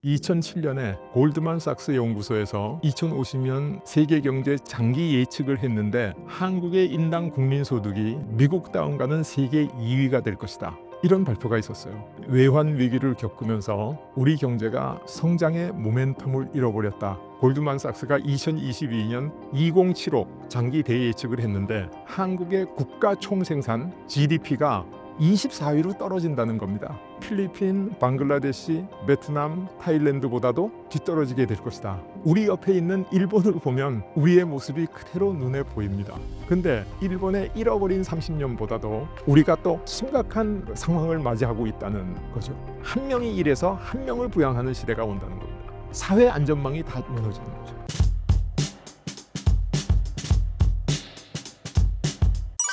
2007년에 골드만삭스 연구소에서 2050년 세계 경제 장기 예측을 했는데 한국의 인당 국민소득이 미국 다음가는 세계 2위가 될 것이다. 이런 발표가 있었어요. 외환 위기를 겪으면서 우리 경제가 성장의 모멘텀을 잃어버렸다. 골드만삭스가 2022년 2075 장기 대예측을 했는데 한국의 국가 총생산 GDP가 24위로 떨어진다는 겁니다. 필리핀, 방글라데시, 베트남, 타일랜드보다도 뒤떨어지게 될 것이다. 우리 옆에 있는 일본을 보면 우리의 모습이 그대로 눈에 보입니다. 근데 일본의 잃어버린 30년보다도 우리가 또 심각한 상황을 맞이하고 있다는 거죠. 한 명이 일해서 한 명을 부양하는 시대가 온다는 겁니다. 사회 안전망이 다 무너지는 거죠.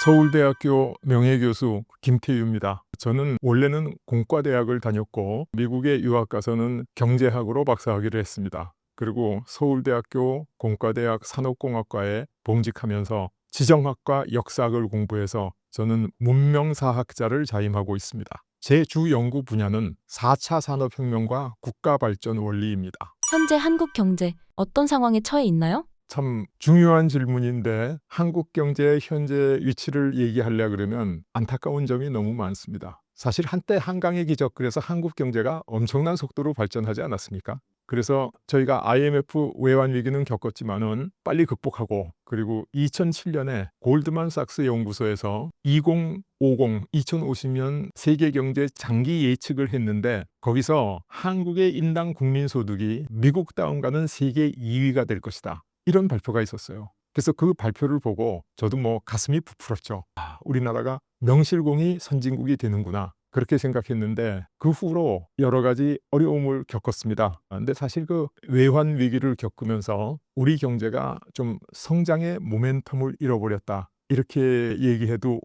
서울대학교 명예교수 김태유입니다. 저는 원래는 공과대학을 다녔고 미국에 유학 가서는 경제학으로 박사학위를 했습니다. 그리고 서울대학교 공과대학 산업공학과에 봉직하면서 지정학과 역사학을 공부해서 저는 문명사학자를 자임하고 있습니다. 제 주 연구 분야는 4차 산업혁명과 국가발전 원리입니다. 현재 한국 경제 어떤 상황에 처해 있나요? 참 중요한 질문인데 한국 경제의 현재 위치를 얘기하려 그러면 안타까운 점이 너무 많습니다. 사실 한때 한강의 기적, 그래서 한국 경제가 엄청난 속도로 발전하지 않았습니까? 그래서 저희가 IMF 외환 위기는 겪었지만은 빨리 극복하고, 그리고 2007년에 골드만삭스 연구소에서 2050년 세계 경제 장기 예측을 했는데 거기서 한국의 인당 국민소득이 미국 다음가는 세계 2위가 될 것이다. 이런 발표가 있었어요. 그래서 그 발표를 보고 저도 가슴이 부풀었죠. 우리나라가 명실공히 선진국이 되는구나, 그렇게 생각했는데 그 후로 여러 가지 어려움을 겪었습니다. 근데 사실 그 외환 위기를 겪으면서 우리 경제가 좀 성장의 모멘텀을 잃어버렸다, 이렇게 얘기해도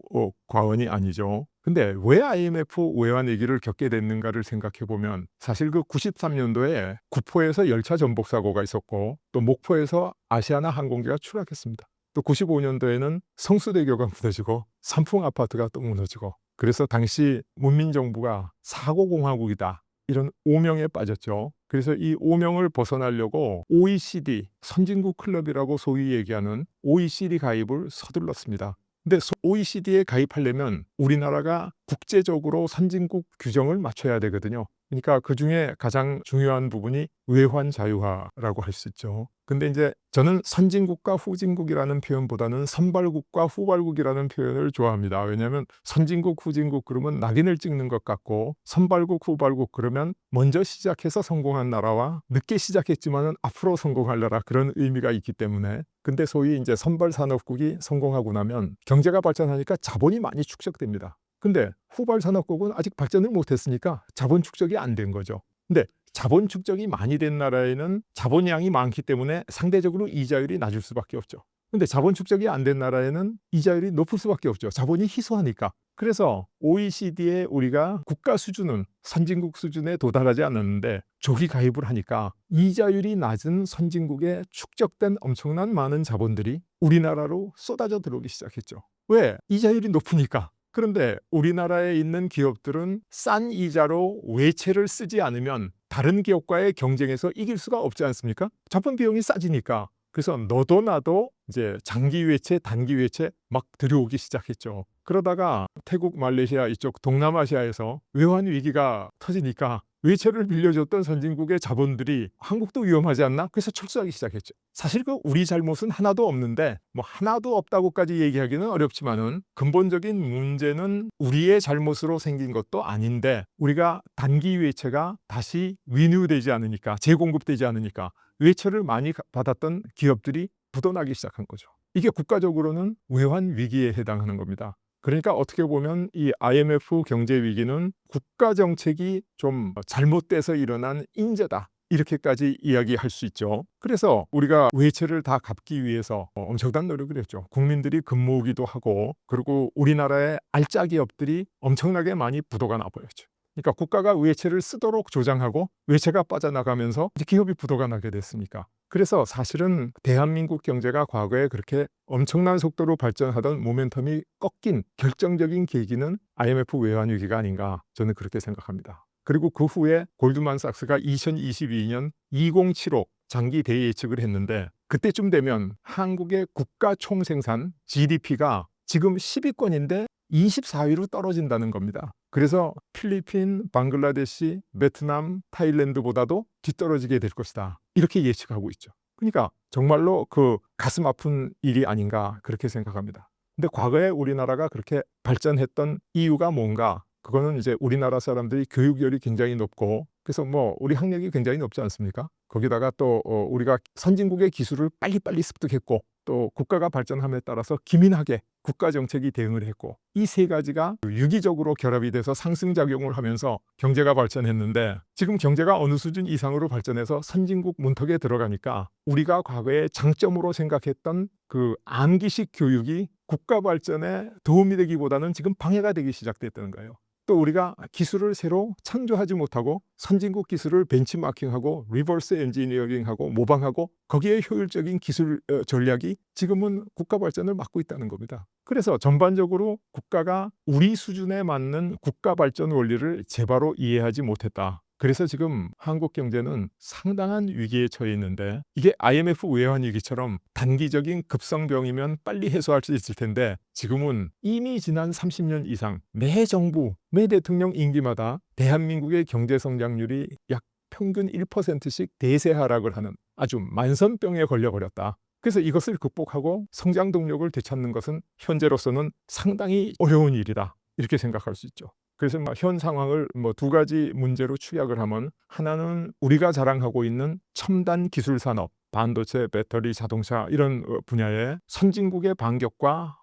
과언이 아니죠. 근데 왜 IMF 외환 위기를 겪게 됐는가를 생각해 보면 사실 그 93년도에 구포에서 열차 전복 사고가 있었고, 또 목포에서 아시아나 항공기가 추락했습니다. 또 95년도에는 성수대교가 무너지고 삼풍 아파트가 또 무너지고, 그래서 당시 문민정부가 사고공화국이다, 이런 오명에 빠졌죠. 그래서 이 오명을 벗어나려고 OECD 선진국 클럽이라고 소위 얘기하는 OECD 가입을 서둘렀습니다. 근데 OECD에 가입하려면 우리나라가 국제적으로 선진국 규정을 맞춰야 되거든요. 그러니까 그 중에 가장 중요한 부분이 외환 자유화라고 할 수 있죠. 근데 이제 저는 선진국과 후진국이라는 표현보다는 선발국과 후발국이라는 표현을 좋아합니다. 왜냐하면 선진국, 후진국 그러면 낙인을 찍는 것 같고, 선발국, 후발국 그러면 먼저 시작해서 성공한 나라와 늦게 시작했지만은 앞으로 성공할 나라, 그런 의미가 있기 때문에. 근데 소위 이제 선발 산업국이 성공하고 나면 경제가 발전하니까 자본이 많이 축적됩니다. 근데 후발 산업국은 아직 발전을 못했으니까 자본 축적이 안 된 거죠. 근데 자본 축적이 많이 된 나라에는 자본량이 많기 때문에 상대적으로 이자율이 낮을 수밖에 없죠. 근데 자본 축적이 안 된 나라에는 이자율이 높을 수밖에 없죠. 자본이 희소하니까. 그래서 OECD에 우리가 국가 수준은 선진국 수준에 도달하지 않았는데 조기 가입을 하니까 이자율이 낮은 선진국에 축적된 엄청난 많은 자본들이 우리나라로 쏟아져 들어오기 시작했죠. 왜? 이자율이 높으니까. 그런데 우리나라에 있는 기업들은 싼 이자로 외채를 쓰지 않으면 다른 기업과의 경쟁에서 이길 수가 없지 않습니까? 자본 비용이 싸지니까. 그래서 너도 나도 이제 장기 외채, 단기 외채 막 들여오기 시작했죠. 그러다가 태국, 말레이시아 이쪽 동남아시아에서 외환 위기가 터지니까 외채를 빌려줬던 선진국의 자본들이 한국도 위험하지 않나? 그래서 철수하기 시작했죠. 사실 그 우리 잘못은 하나도 없는데 하나도 없다고까지 얘기하기는 어렵지만은 근본적인 문제는 우리의 잘못으로 생긴 것도 아닌데 우리가 단기 외채가 다시 리뉴되지 않으니까, 재공급되지 않으니까 외채를 많이 받았던 기업들이 부도나기 시작한 거죠. 이게 국가적으로는 외환 위기에 해당하는 겁니다. 그러니까 어떻게 보면 이 IMF 경제 위기는 국가 정책이 좀 잘못돼서 일어난 인재다, 이렇게까지 이야기할 수 있죠. 그래서 우리가 외채를 다 갚기 위해서 엄청난 노력을 했죠. 국민들이 금모으기도 하고, 그리고 우리나라의 알짜 기업들이 엄청나게 많이 부도가 나버렸죠. 그러니까 국가가 외채를 쓰도록 조장하고 외채가 빠져나가면서 기업이 부도가 나게 됐으니까. 그래서 사실은 대한민국 경제가 과거에 그렇게 엄청난 속도로 발전하던 모멘텀이 꺾인 결정적인 계기는 IMF 외환 위기가 아닌가, 저는 그렇게 생각합니다. 그리고 그 후에 골드만삭스가 2022년 2075 장기 대예측을 했는데 그때쯤 되면 한국의 국가 총생산 GDP가 지금 10위권인데 24위로 떨어진다는 겁니다. 그래서 필리핀, 방글라데시, 베트남, 타일랜드보다도 뒤떨어지게 될 것이다. 이렇게 예측하고 있죠. 그러니까 정말로 그 가슴 아픈 일이 아닌가 그렇게 생각합니다. 근데 과거에 우리나라가 그렇게 발전했던 이유가 뭔가? 그거는 이제 우리나라 사람들이 교육열이 굉장히 높고 그래서 뭐 우리 학력이 굉장히 높지 않습니까? 거기다가 또 우리가 선진국의 기술을 빨리빨리 습득했고 또 국가가 발전함에 따라서 기민하게 국가 정책이 대응을 했고 이 세 가지가 유기적으로 결합이 돼서 상승작용을 하면서 경제가 발전했는데 지금 경제가 어느 수준 이상으로 발전해서 선진국 문턱에 들어가니까 우리가 과거에 장점으로 생각했던 그 암기식 교육이 국가 발전에 도움이 되기보다는 지금 방해가 되기 시작됐다는 거예요. 또 우리가 기술을 새로 창조하지 못하고 선진국 기술을 벤치마킹하고 리버스 엔지니어링하고 모방하고 거기에 효율적인 기술 전략이 지금은 국가 발전을 막고 있다는 겁니다. 그래서 전반적으로 국가가 우리 수준에 맞는 국가 발전 원리를 제바로 이해하지 못했다. 그래서 지금 한국 경제는 상당한 위기에 처해 있는데 이게 IMF 외환 위기처럼 단기적인 급성병이면 빨리 해소할 수 있을 텐데 지금은 이미 지난 30년 이상 매 정부, 매 대통령 임기마다 대한민국의 경제 성장률이 약 평균 1%씩 대세 하락을 하는 아주 만선병에 걸려버렸다. 그래서 이것을 극복하고 성장 동력을 되찾는 것은 현재로서는 상당히 어려운 일이다. 이렇게 생각할 수 있죠. 그래서 현 상황을 두 가지 문제로 축약을 하면 하나는 우리가 자랑하고 있는 첨단 기술 산업, 반도체, 배터리, 자동차 이런 분야의 선진국의 반격과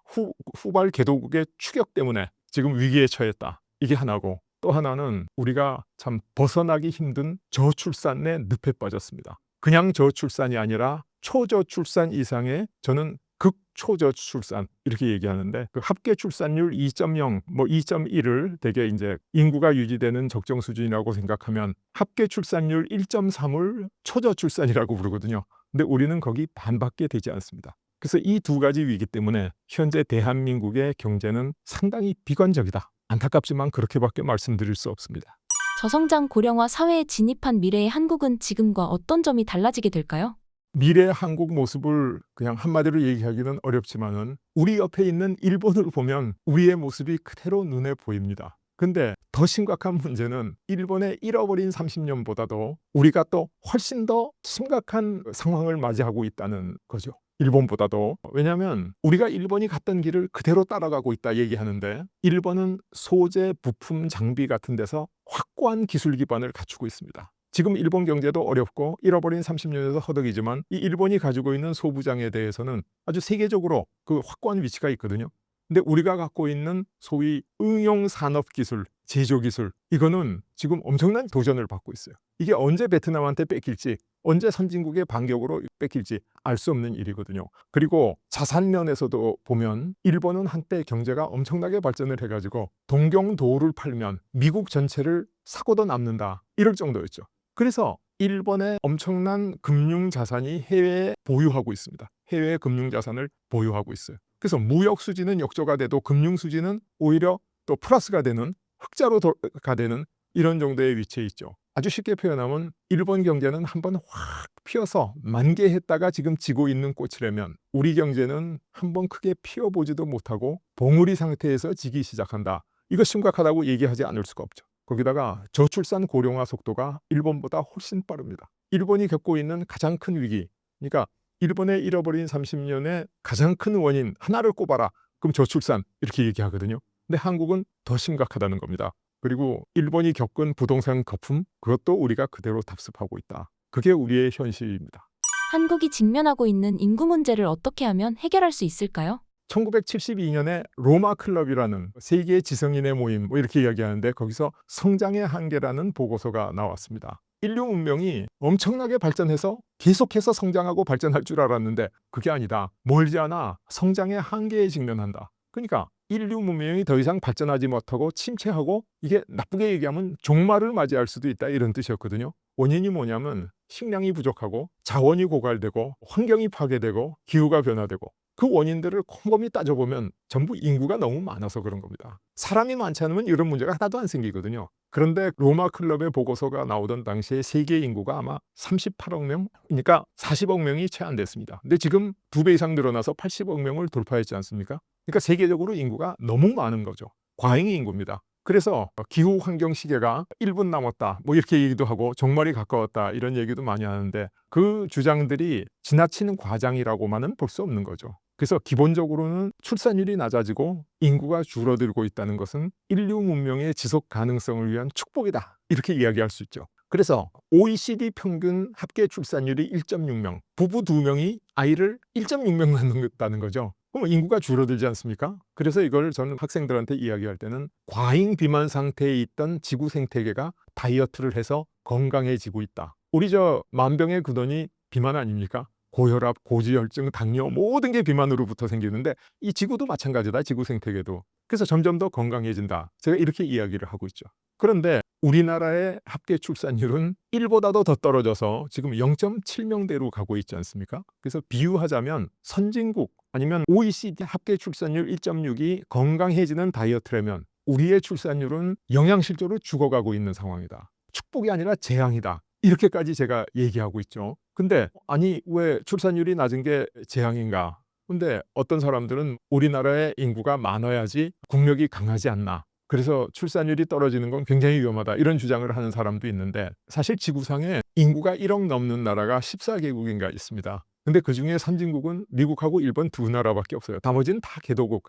후발 개도국의 추격 때문에 지금 위기에 처했다. 이게 하나고 또 하나는 우리가 참 벗어나기 힘든 저출산의 늪에 빠졌습니다. 그냥 저출산이 아니라 초저출산 이상의 저는 극초저출산 이렇게 얘기하는데 그 합계 출산율 2.0, 2.1을 되게 이제 인구가 유지되는 적정 수준이라고 생각하면 합계 출산율 1.3을 초저출산이라고 부르거든요. 근데 우리는 거기 반밖에 되지 않습니다. 그래서 이 두 가지 위기 때문에 현재 대한민국의 경제는 상당히 비관적이다. 안타깝지만 그렇게밖에 말씀드릴 수 없습니다. 저성장 고령화 사회에 진입한 미래의 한국은 지금과 어떤 점이 달라지게 될까요? 미래 한국 모습을 그냥 한마디로 얘기하기는 어렵지만은 우리 옆에 있는 일본을 보면 우리의 모습이 그대로 눈에 보입니다. 근데 더 심각한 문제는 일본의 잃어버린 30년보다도 우리가 또 훨씬 더 심각한 상황을 맞이하고 있다는 거죠. 일본보다도. 왜냐하면 우리가 일본이 갔던 길을 그대로 따라가고 있다 얘기하는데 일본은 소재, 부품, 장비 같은 데서 확고한 기술 기반을 갖추고 있습니다. 지금 일본 경제도 어렵고 잃어버린 30년에서 허덕이지만 이 일본이 가지고 있는 소부장에 대해서는 아주 세계적으로 그 확고한 위치가 있거든요. 근데 우리가 갖고 있는 소위 응용 산업 기술, 제조 기술 이거는 지금 엄청난 도전을 받고 있어요. 이게 언제 베트남한테 뺏길지 언제 선진국의 반격으로 뺏길지 알 수 없는 일이거든요. 그리고 자산 면에서도 보면 일본은 한때 경제가 엄청나게 발전을 해가지고 동경도를 팔면 미국 전체를 사고도 남는다 이럴 정도였죠. 그래서 일본의 엄청난 금융 자산이 해외에 보유하고 있습니다. 해외 금융 자산을 보유하고 있어요. 그래서 무역 수지는 역조가 돼도 금융 수지는 오히려 또 플러스가 되는 흑자로가 되는 이런 정도의 위치에 있죠. 아주 쉽게 표현하면 일본 경제는 한번 확 피어서 만개했다가 지금 지고 있는 꽃이라면 우리 경제는 한번 크게 피어보지도 못하고 봉우리 상태에서 지기 시작한다. 이거 심각하다고 얘기하지 않을 수가 없죠. 거기다가 저출산 고령화 속도가 일본보다 훨씬 빠릅니다. 일본이 겪고 있는 가장 큰 위기, 그러니까 일본의 잃어버린 30년의 가장 큰 원인 하나를 꼽아라. 그럼 저출산 이렇게 얘기하거든요. 근데 한국은 더 심각하다는 겁니다. 그리고 일본이 겪은 부동산 거품 그것도 우리가 그대로 답습하고 있다. 그게 우리의 현실입니다. 한국이 직면하고 있는 인구 문제를 어떻게 하면 해결할 수 있을까요? 1972년에 로마 클럽이라는 세계 지성인의 모임 이렇게 이야기하는데 거기서 성장의 한계라는 보고서가 나왔습니다. 인류 문명이 엄청나게 발전해서 계속해서 성장하고 발전할 줄 알았는데 그게 아니다. 멀지 않아 성장의 한계에 직면한다. 그러니까 인류 문명이 더 이상 발전하지 못하고 침체하고 이게 나쁘게 얘기하면 종말을 맞이할 수도 있다 이런 뜻이었거든요. 원인이 뭐냐면 식량이 부족하고 자원이 고갈되고 환경이 파괴되고 기후가 변화되고 그 원인들을 곰곰이 따져보면 전부 인구가 너무 많아서 그런 겁니다. 사람이 많지 않으면 이런 문제가 하나도 안 생기거든요. 그런데 로마 클럽의 보고서가 나오던 당시에 세계 인구가 아마 38억 명, 그러니까 40억 명이 채 안 됐습니다. 근데 지금 2배 이상 늘어나서 80억 명을 돌파했지 않습니까? 그러니까 세계적으로 인구가 너무 많은 거죠. 과잉 인구입니다. 그래서 기후 환경 시계가 1분 남았다 뭐 이렇게 얘기도 하고 종말이 가까웠다 이런 얘기도 많이 하는데 그 주장들이 지나치는 과장이라고만은 볼 수 없는 거죠. 그래서 기본적으로는 출산율이 낮아지고 인구가 줄어들고 있다는 것은 인류 문명의 지속 가능성을 위한 축복이다 이렇게 이야기할 수 있죠. 그래서 OECD 평균 합계 출산율이 1.6명, 부부 2명이 아이를 1.6명 낳는다는 거죠. 그럼 인구가 줄어들지 않습니까? 그래서 이걸 저는 학생들한테 이야기할 때는 과잉 비만 상태에 있던 지구 생태계가 다이어트를 해서 건강해지고 있다. 우리 저 만병의 근원이 비만 아닙니까? 고혈압, 고지혈증, 당뇨 모든 게 비만으로부터 생기는데 이 지구도 마찬가지다. 지구 생태계도. 그래서 점점 더 건강해진다. 제가 이렇게 이야기를 하고 있죠. 그런데 우리나라의 합계 출산율은 1보다도 더 떨어져서 지금 0.7명대로 가고 있지 않습니까? 그래서 비유하자면 선진국 아니면 OECD 합계 출산율 1.6이 건강해지는 다이어트라면 우리의 출산율은 영양실조로 죽어가고 있는 상황이다. 축복이 아니라 재앙이다. 이렇게까지 제가 얘기하고 있죠. 근데 아니 왜 출산율이 낮은 게 재앙인가? 근데 어떤 사람들은 우리나라의 인구가 많아야지 국력이 강하지 않나. 그래서 출산율이 떨어지는 건 굉장히 위험하다. 이런 주장을 하는 사람도 있는데 사실 지구상에 인구가 1억 넘는 나라가 14개국인가 있습니다. 근데 그중에 선진국은 미국하고 일본 2나라밖에 없어요. 나머지는 다 개도국,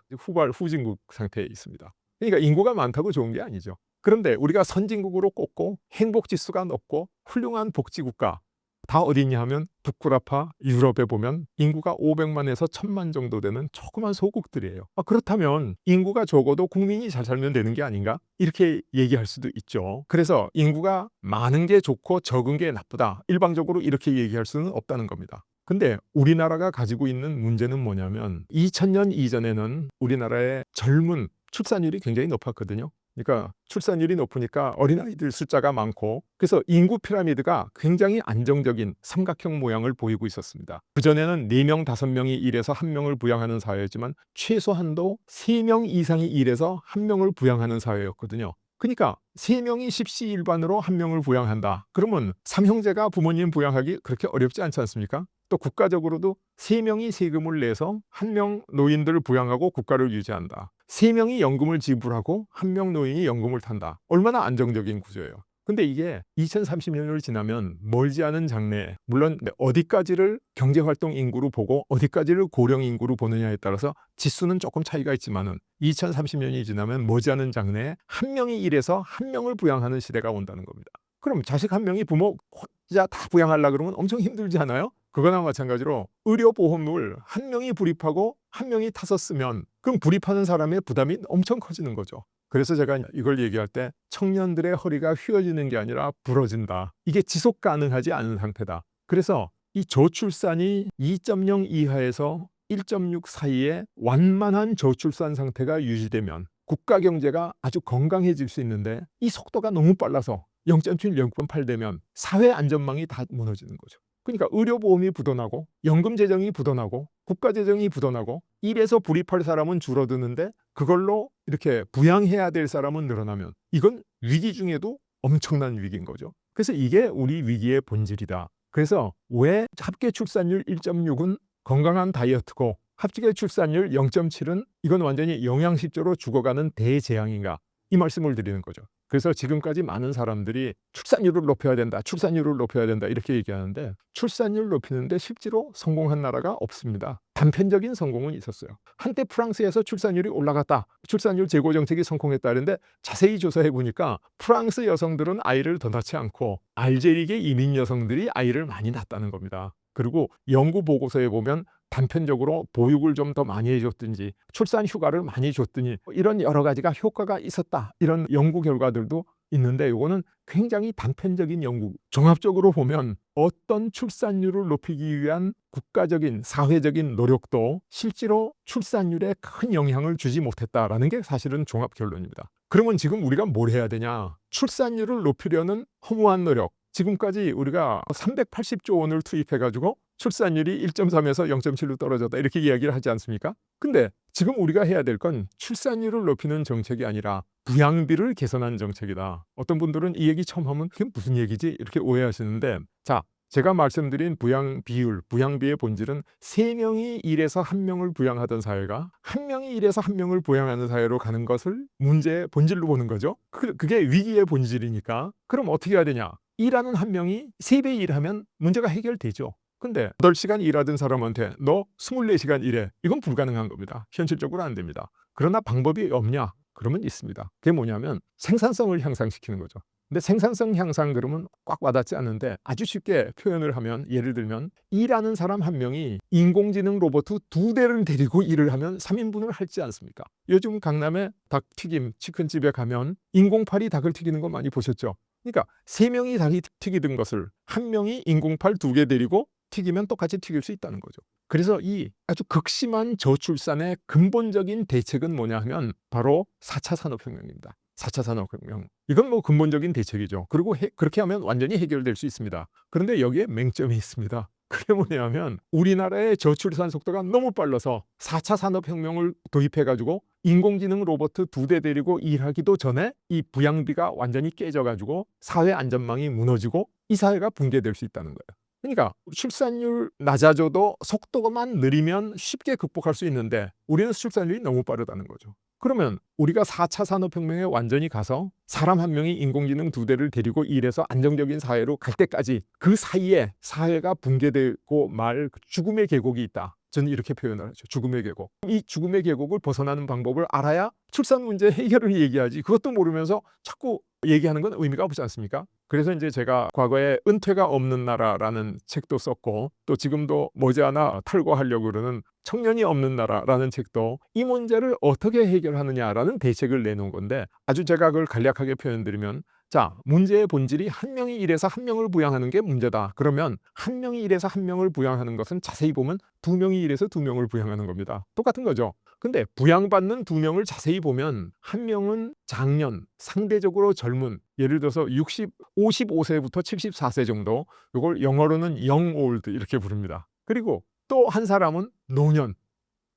후진국 상태에 있습니다. 그러니까 인구가 많다고 좋은 게 아니죠. 그런데 우리가 선진국으로 꼽고 행복지수가 높고 훌륭한 복지국가 다 어디 있냐 하면 북구라파 유럽에 보면 인구가 500만에서 1000만 정도 되는 조그만 소국들이에요. 그렇다면 인구가 적어도 국민이 잘 살면 되는 게 아닌가? 이렇게 얘기할 수도 있죠. 그래서 인구가 많은 게 좋고 적은 게 나쁘다. 일방적으로 이렇게 얘기할 수는 없다는 겁니다. 근데 우리나라가 가지고 있는 문제는 뭐냐면 2000년 이전에는 우리나라의 젊은 출산율이 굉장히 높았거든요. 그러니까 출산율이 높으니까 어린아이들 숫자가 많고 그래서 인구 피라미드가 굉장히 안정적인 삼각형 모양을 보이고 있었습니다. 그전에는 4명, 5명이 일해서 1명을 부양하는 사회였지만 최소한도 3명 이상이 일해서 1명을 부양하는 사회였거든요. 그러니까 3명이 십시일반으로 1명을 부양한다. 그러면 삼형제가 부모님 부양하기 그렇게 어렵지 않지 않습니까? 또 국가적으로도 3명이 세금을 내서 1명 노인들을 부양하고 국가를 유지한다. 3명이 연금을 지불하고 1명 노인이 연금을 탄다. 얼마나 안정적인 구조예요. 근데 이게 2030년을 지나면 멀지 않은 장래에 물론 어디까지를 경제활동 인구로 보고 어디까지를 고령 인구로 보느냐에 따라서 지수는 조금 차이가 있지만은 2030년이 지나면 머지않은 장래에 1명이 일해서 1명을 부양하는 시대가 온다는 겁니다. 그럼 자식 1명이 부모 혼자 다 부양하려고 그러면 엄청 힘들지 않아요? 그거나 마찬가지로 의료보험을 1명이 불입하고 1명이 타서 쓰면 그럼 불입하는 사람의 부담이 엄청 커지는 거죠. 그래서 제가 이걸 얘기할 때 청년들의 허리가 휘어지는 게 아니라 부러진다. 이게 지속 가능하지 않은 상태다. 그래서 이 저출산이 2.0 이하에서 1.6 사이에 완만한 저출산 상태가 유지되면 국가 경제가 아주 건강해질 수 있는데 이 속도가 너무 빨라서 0.7, 0.8 되면 사회 안전망이 다 무너지는 거죠. 그러니까 의료보험이 부도나고 연금 재정이 부도나고 국가 재정이 부도나고 일에서 불입할 사람은 줄어드는데 그걸로 이렇게 부양해야 될 사람은 늘어나면 이건 위기 중에도 엄청난 위기인 거죠. 그래서 이게 우리 위기의 본질이다. 그래서 왜 합계 출산율 1.6은 건강한 다이어트고 합계 출산율 0.7은 이건 완전히 영양실조로 죽어가는 대재앙인가 이 말씀을 드리는 거죠. 그래서 지금까지 많은 사람들이 출산율을 높여야 된다, 출산율을 높여야 된다 이렇게 얘기하는데 출산율 높이는데 실제로 성공한 나라가 없습니다. 단편적인 성공은 있었어요. 한때 프랑스에서 출산율이 올라갔다, 출산율 제고 정책이 성공했다 하는데 자세히 조사해 보니까 프랑스 여성들은 아이를 더 낳지 않고 알제리계 이민 여성들이 아이를 많이 낳았다는 겁니다. 그리고 연구 보고서에 보면 단편적으로 보육을 좀 더 많이 해줬든지 출산 휴가를 많이 줬더니 이런 여러 가지가 효과가 있었다. 이런 연구 결과들도 있는데 이거는 굉장히 단편적인 연구. 종합적으로 보면 어떤 출산율을 높이기 위한 국가적인 사회적인 노력도 실제로 출산율에 큰 영향을 주지 못했다라는 게 사실은 종합 결론입니다. 그러면 지금 우리가 뭘 해야 되냐? 출산율을 높이려는 허무한 노력. 지금까지 우리가 380조 원을 투입해가지고 출산율이 1.3에서 0.7로 떨어졌다 이렇게 이야기를 하지 않습니까? 근데 지금 우리가 해야 될 건 출산율을 높이는 정책이 아니라 부양비를 개선하는 정책이다. 어떤 분들은 이 얘기 처음 하면 그게 무슨 얘기지? 이렇게 오해하시는데, 자, 제가 말씀드린 부양 비율, 부양비의 본질은 3명이 일해서 1명을 부양하던 사회가 1명이 일해서 1명을 부양하는 사회로 가는 것을 문제의 본질로 보는 거죠. 그게 위기의 본질이니까. 그럼 어떻게 해야 되냐? 일하는 1명이 3배 일하면 문제가 해결되죠. 근데 8시간 일하던 사람한테 너 24시간 일해. 이건 불가능한 겁니다. 현실적으로 안 됩니다. 그러나 방법이 없냐? 그러면 있습니다. 그게 뭐냐면 생산성을 향상시키는 거죠. 근데 생산성 향상 그러면 꽉 와닿지 않는데, 아주 쉽게 표현을 하면, 예를 들면 일하는 사람 1명이 인공지능 로봇 2대를 데리고 일을 하면 3인분을 할지 않습니까? 요즘 강남에 닭튀김 치킨집에 가면 인공팔이 닭을 튀기는 거 많이 보셨죠? 그러니까 3명이 닭이 튀기던 것을 1명이 인공팔 2개 데리고 튀기면 똑같이 튀길 수 있다는 거죠. 그래서 이 아주 극심한 저출산의 근본적인 대책은 뭐냐 하면 바로 4차 산업혁명입니다. 4차 산업혁명. 이건 뭐 근본적인 대책이죠. 그리고 그렇게 하면 완전히 해결될 수 있습니다. 그런데 여기에 맹점이 있습니다. 그게 뭐냐면 우리나라의 저출산 속도가 너무 빨라서 4차 산업혁명을 도입해가지고 인공지능 로봇 2대 데리고 일하기도 전에 이 부양비가 완전히 깨져가지고 사회 안전망이 무너지고 이 사회가 붕괴될 수 있다는 거예요. 그러니까 출산율 낮아져도 속도만 느리면 쉽게 극복할 수 있는데 우리는 출산율이 너무 빠르다는 거죠. 그러면 우리가 4차 산업혁명에 완전히 가서 사람 1명이 인공지능 2대를 데리고 일해서 안정적인 사회로 갈 때까지 그 사이에 사회가 붕괴되고 말 죽음의 계곡이 있다. 저는 이렇게 표현을 하죠. 죽음의 계곡. 이 죽음의 계곡을 벗어나는 방법을 알아야 출산 문제 해결을 얘기하지, 그것도 모르면서 자꾸 얘기하는 건 의미가 없지 않습니까? 그래서 이제 제가 과거에 은퇴가 없는 나라라는 책도 썼고, 또 지금도 머지않아 탈거하려고 그러는 청년이 없는 나라라는 책도 이 문제를 어떻게 해결하느냐라는 대책을 내놓은 건데, 아주 제가 그걸 간략하게 표현드리면, 자, 문제의 본질이 1명이 일해서 1명을 부양하는 게 문제다. 그러면 1명이 일해서 1명을 부양하는 것은 자세히 보면 2명이 일해서 2명을 부양하는 겁니다. 똑같은 거죠. 근데 부양받는 2명을 자세히 보면 1명은 장년, 상대적으로 젊은, 예를 들어서 55세부터 74세 정도, 이걸 영어로는 young old 이렇게 부릅니다. 그리고 또 한 사람은 노년,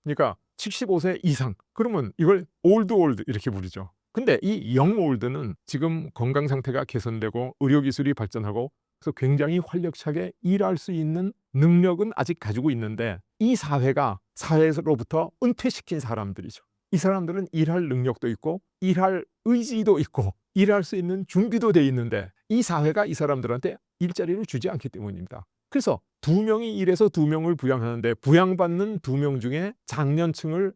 그러니까 75세 이상, 그러면 이걸 old 이렇게 부르죠. 근데 이 young old는 지금 건강 상태가 개선되고 의료기술이 발전하고 그래서 굉장히 활력차게 일할 수 있는 능력은 아직 가지고 있는데, 이 사회가 사회로부터 은퇴시킨 사람들이죠. 이 사람들은 일할 능력도 있고 일할 의지도 있고 일할 수 있는 준비도 돼 있는데 이 사회가 이 사람들한테 일자리를 주지 않기 때문입니다. 그래서 2명이 일해서 2명을 부양하는데 부양받는 2명 중에 장년층을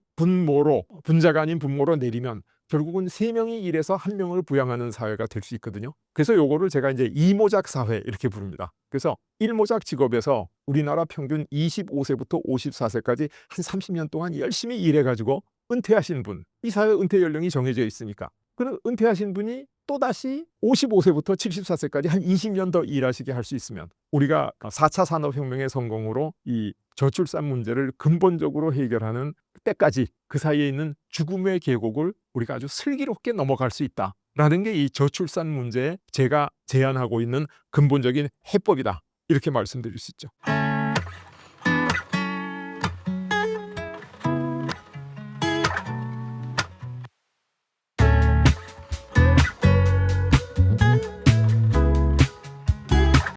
분자가 아닌 분모로 내리면 결국은 3명이 일해서 1명을 부양하는 사회가 될 수 있거든요. 그래서 요거를 제가 이제 이모작 사회 이렇게 부릅니다. 그래서 일모작 직업에서 우리나라 평균 25세부터 54세까지 한 30년 동안 열심히 일해가지고 은퇴하신 분, 이 사회 은퇴 연령이 정해져 있으니까 그 은퇴하신 분이 또다시 55세부터 74세까지 한 20년 더 일하시게 할 수 있으면 우리가 4차 산업혁명의 성공으로 이 저출산 문제를 근본적으로 해결하는 때까지 그 사이에 있는 죽음의 계곡을 우리가 아주 슬기롭게 넘어갈 수 있다라는 게 이 저출산 문제에 제가 제안하고 있는 근본적인 해법이다. 이렇게 말씀드릴 수 있죠.